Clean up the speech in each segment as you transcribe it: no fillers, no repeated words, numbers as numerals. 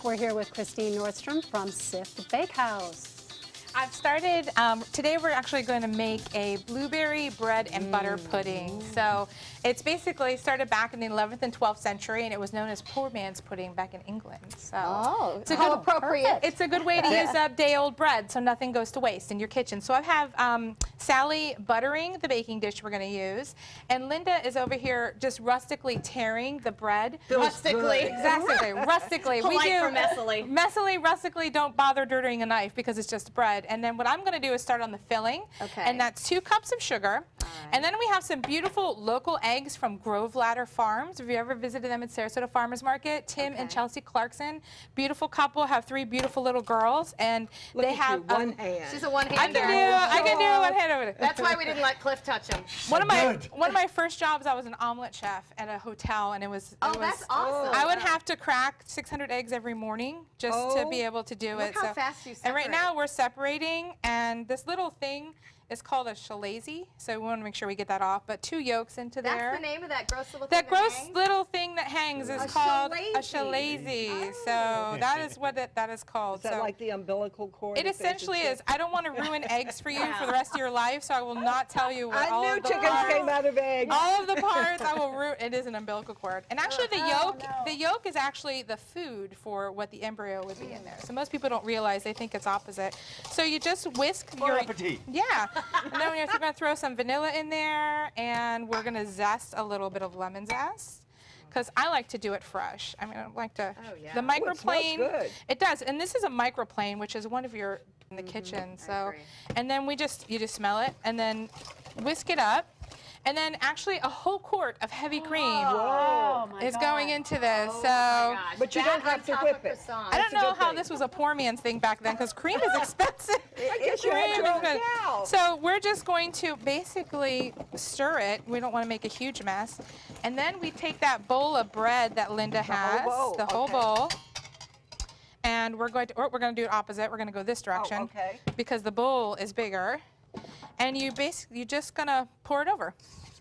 We're here with Christine Nordstrom from Sift Bakehouse. I've started, today we're actually going to make a blueberry bread and butter pudding. So it's basically started back in the 11th and 12th century, and it was known as poor man's pudding back in England. So it's how appropriate. It's a good way to use up day-old bread so nothing goes to waste in your kitchen. So I have Sally buttering the baking dish we're going to use, and Linda is over here just rustically tearing the bread. Rustically. Exactly, rustically. Polite for messily. Messily, rustically, don't bother dirtying a knife because it's just bread. And then what I'm going to do is start on the filling. Okay. And that's 2 cups of sugar. And then we have some beautiful local eggs from Grove Ladder Farms. Have you ever visited them at Sarasota Farmers Market? Tim and Chelsea Clarkson, beautiful couple, have 3 beautiful little girls, and they have one hand. She's a one-hander. I can do one hand over there. That's why we didn't let Cliff touch him. One of my first jobs, I was an omelet chef at a hotel, and it was That's awesome. I would have to crack 600 eggs every morning just to be able to do it. Look how fast you separate. And right now we're separating, and this little thing is called a shalazy, so we want to make sure we get that off. But 2 yolks into there. That's the name of that gross little thing That gross hangs? little thing that hangs is called a shalazy. So that is what that is called. Is that like the umbilical cord? It essentially is. I don't want to ruin eggs for you for the rest of your life, so I will not tell you what all I knew of the chickens parts. came out of eggs. All of the parts I will ruin. It is an umbilical cord, and actually the yolk is actually the food for what the embryo would be in there. So most people don't realize. They think it's opposite. So you just whisk Bon appetit. yeah, and then we're going to throw some vanilla in there, and we're going to zest a little bit of lemon zest. Because I like to do it fresh. I mean, I like to. Oh, yeah. The microplane. It smells good. It does, and this is a microplane, which is one of your in the kitchen. So, agree. and then you just smell it, and then whisk it up, and then actually a whole quart of heavy cream is going into this. So. But you don't have to whip it. I don't know how this was a poor man's thing back then, because cream is expensive. I guess you had your own cow. So we're just going to basically stir it. We don't want to make a huge mess. And then we take that bowl of bread that Linda has, the whole bowl, and we're going to do it opposite. We're going to go this direction because the bowl is bigger. And you're just going to pour it over.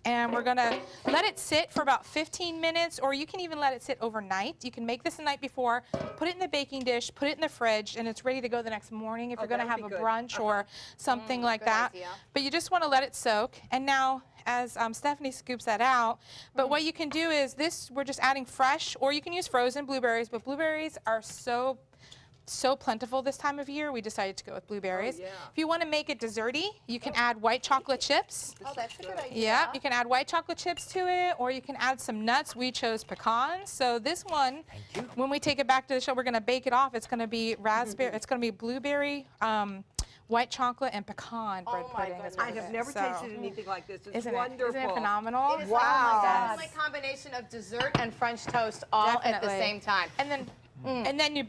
And we're going to let it sit for about 15 minutes, or you can even let it sit overnight. You can make this the night before, put it in the baking dish, put it in the fridge, and it's ready to go the next morning if you're going to have a brunch or something like that. idea. But you just want to let it soak. And now, as Stephanie scoops that out, but what you can do is this, we're just adding fresh, or you can use frozen blueberries, but blueberries are so plentiful this time of year, we decided to go with blueberries. If you want to make it desserty, you can add white chocolate chips. Oh, that's a good idea. Yeah, you can add white chocolate chips to it, or you can add some nuts. We chose pecans. So this one, when we take it back to the show, we're going to bake it off. It's going to be raspberry, it's going to be blueberry, white chocolate, and pecan bread pudding. I have never tasted anything like this. It's wonderful. Isn't it phenomenal? It is, Wow. Oh my God. It's like a combination of dessert and French toast all at the same time. And then you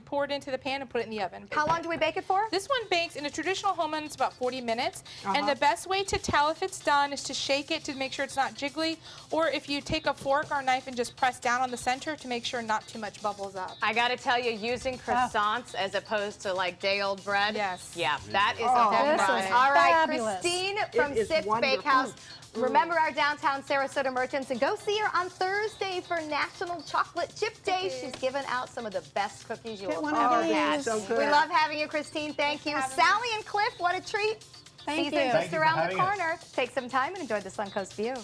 pour it into the pan and put it in the oven. How long do we bake it for? This one bakes in a traditional home oven. It's about 40 minutes. And the best way to tell if it's done is to shake it to make sure it's not jiggly, or if you take a fork or a knife and just press down on the center to make sure not too much bubbles up. I got to tell you, using croissants as opposed to like day-old bread. Yes. Yeah, that is a home this run. is All right, fabulous. Christine from is Sift wonderful. Bakehouse. Remember our downtown Sarasota merchants, and go see her on Thursday for National Chocolate Chip Day. She's giving out some of the best cookies you will one ever of these. had. So good. We love having you, Christine. Thank you. Sally and Cliff, what a treat. Thank Season you. just Thank you for around the having us. corner. Take some time and enjoy the Suncoast view.